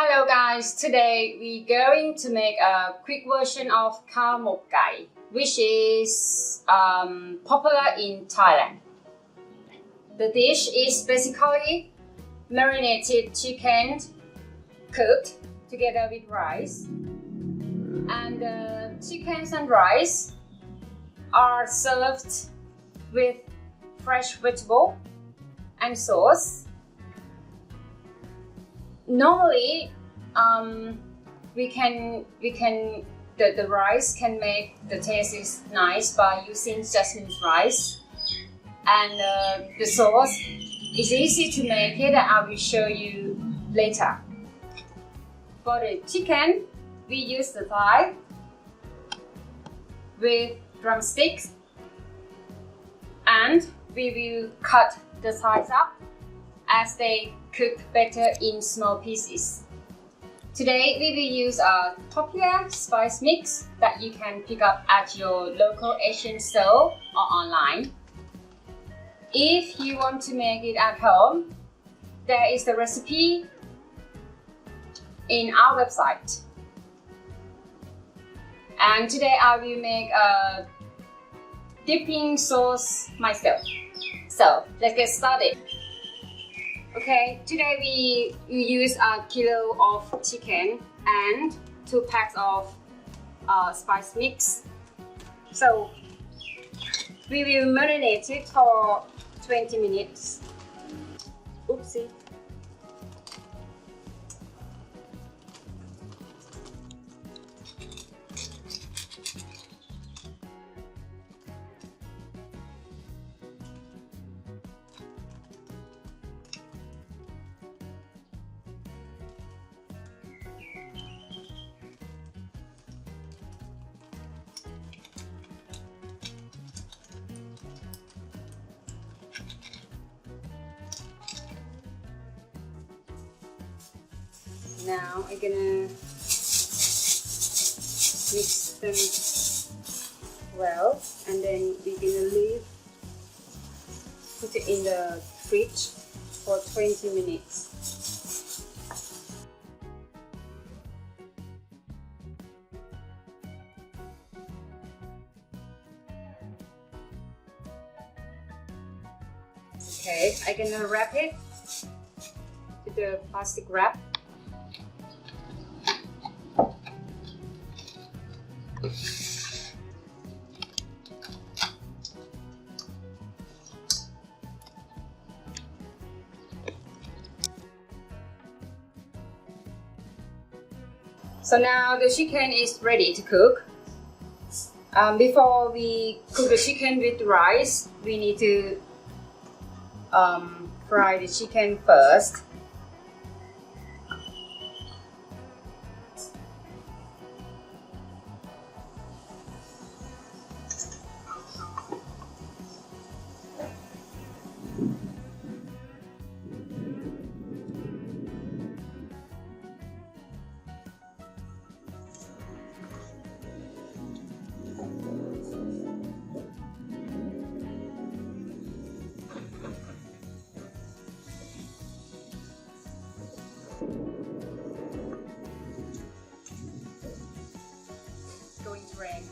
Hello guys, today we're going to make a quick version of Khao Mok Gai, which is popular in Thailand. The dish is basically marinated chicken cooked together with rice, and the chicken and rice are served with fresh vegetable and sauce. Normally, the rice can make the taste is nice by using jasmine rice, and the sauce is easy to make it. I will show you later. For the chicken, we use the thigh with drumsticks, and we will cut the thighs up as they cook better in small pieces. Today we will use a tortilla spice mix that you can pick up at your local Asian store or online. If you want to make it at home, there is the recipe in our website. And today I will make a dipping sauce myself. So let's get started. Okay, today we use a kilo of chicken and 2 packs of spice mix. So we will marinate it for 20 minutes. Oopsie. Now I'm gonna mix them well, and then we're gonna put it in the fridge for 20 minutes. Okay, I'm gonna wrap it with the plastic wrap. So now the chicken is ready to cook. Before we cook the chicken with rice, we need to fry the chicken first. Going to rain.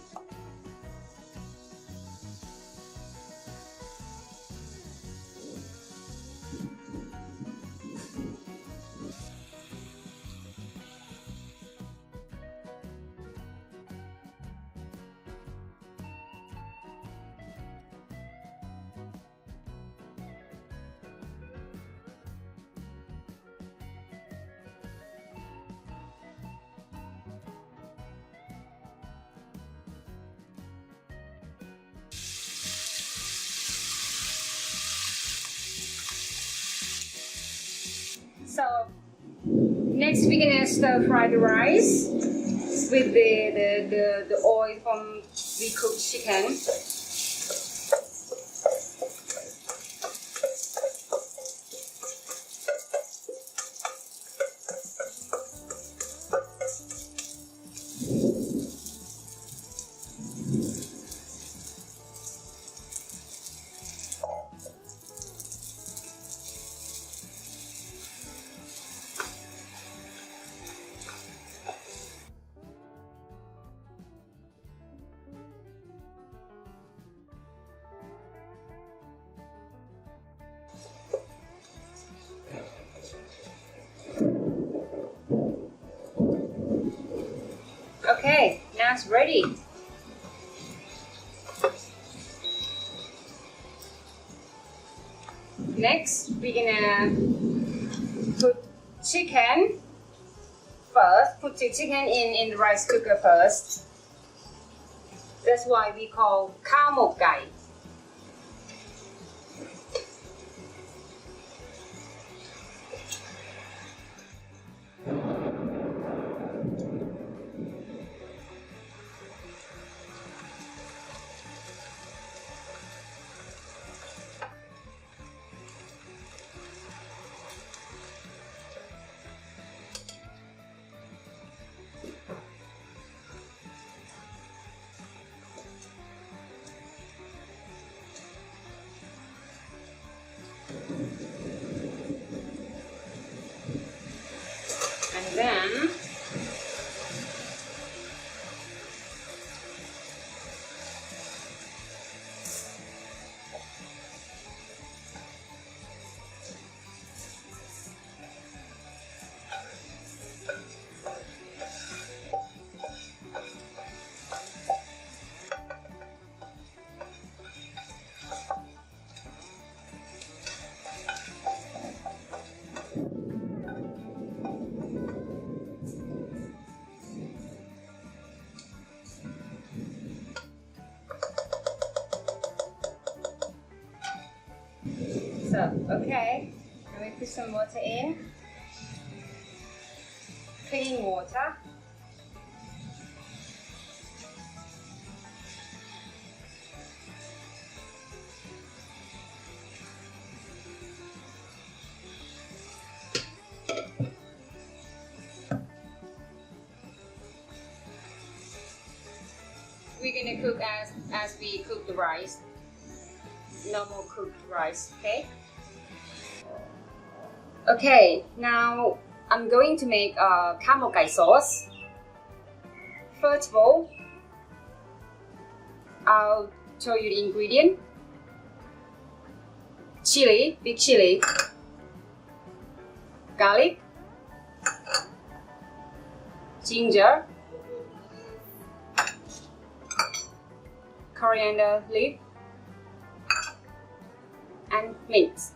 So next we're gonna stir fry the rice with the oil from we cooked chicken. Okay, now it's ready. Next, we're gonna put chicken first. Put the chicken in the rice cooker first. That's why we call Khao Mok Gai. And then okay, now we put some water in, clean water. We're gonna cook as we cook the rice, normal cooked rice, okay? Okay, now I'm going to make a Khao Mok Gai sauce. First of all, I'll show you the ingredient. Chili, big chili, garlic, ginger, coriander leaf, and mint.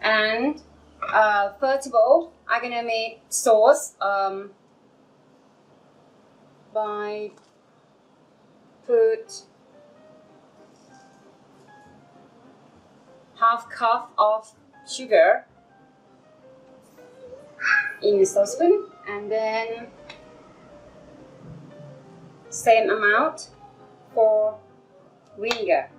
And first of all, I'm gonna make sauce by put half cup of sugar in the saucepan, and then same amount for vinegar.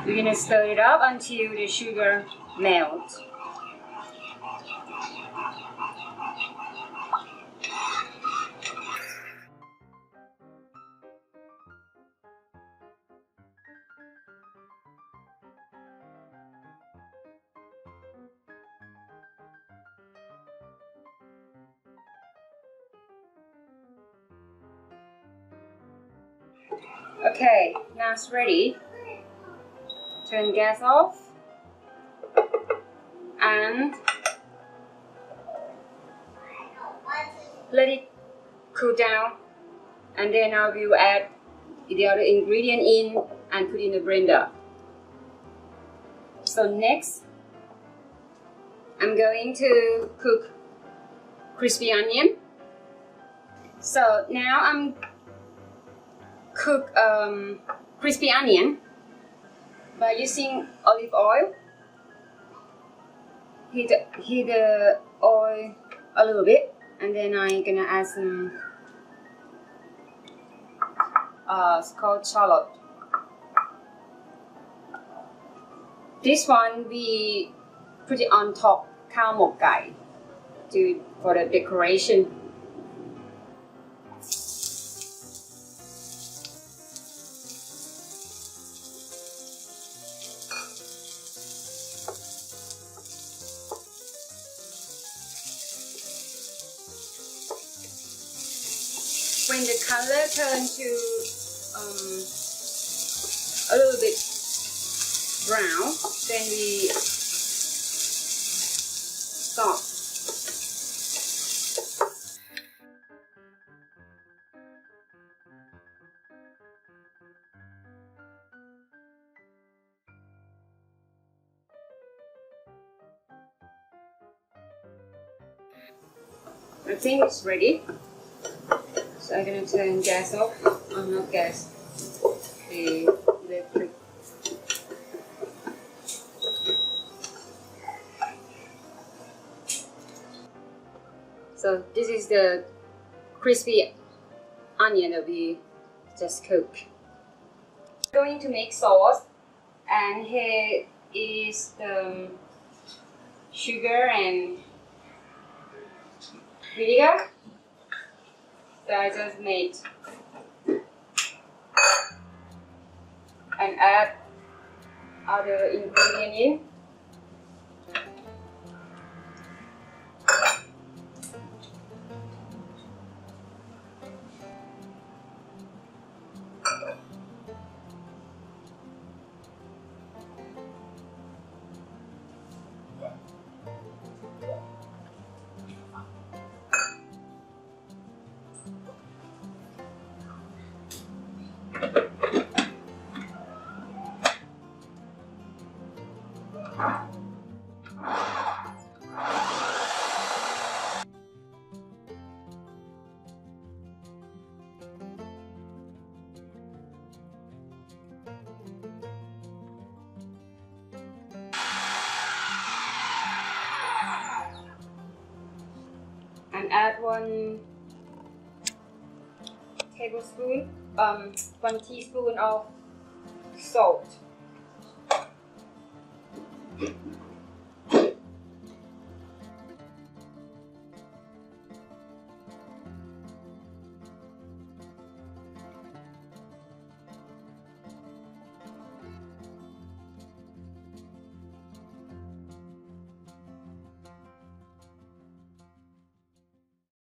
We're gonna stir it up until the sugar melts. Okay, now it's ready. Turn gas off and let it cool down, and then I will add the other ingredient in and put in the blender. So next, I'm going to cook crispy onion. So now I'm cook crispy onion by using olive oil. Heat the oil a little bit, and then I'm gonna add some it's called shallot. This one we put it on top Khao Mok Gai for the decoration. When the color turns to a little bit brown, then we stop. I think it's ready. So I'm gonna turn gas off. Oh, not gas. The electric. So this is the crispy onion that we just cooked. We're going to make sauce, and here is the sugar and vinegar that I just made, and add other ingredients in. And add 1 tablespoon, 1 teaspoon of salt.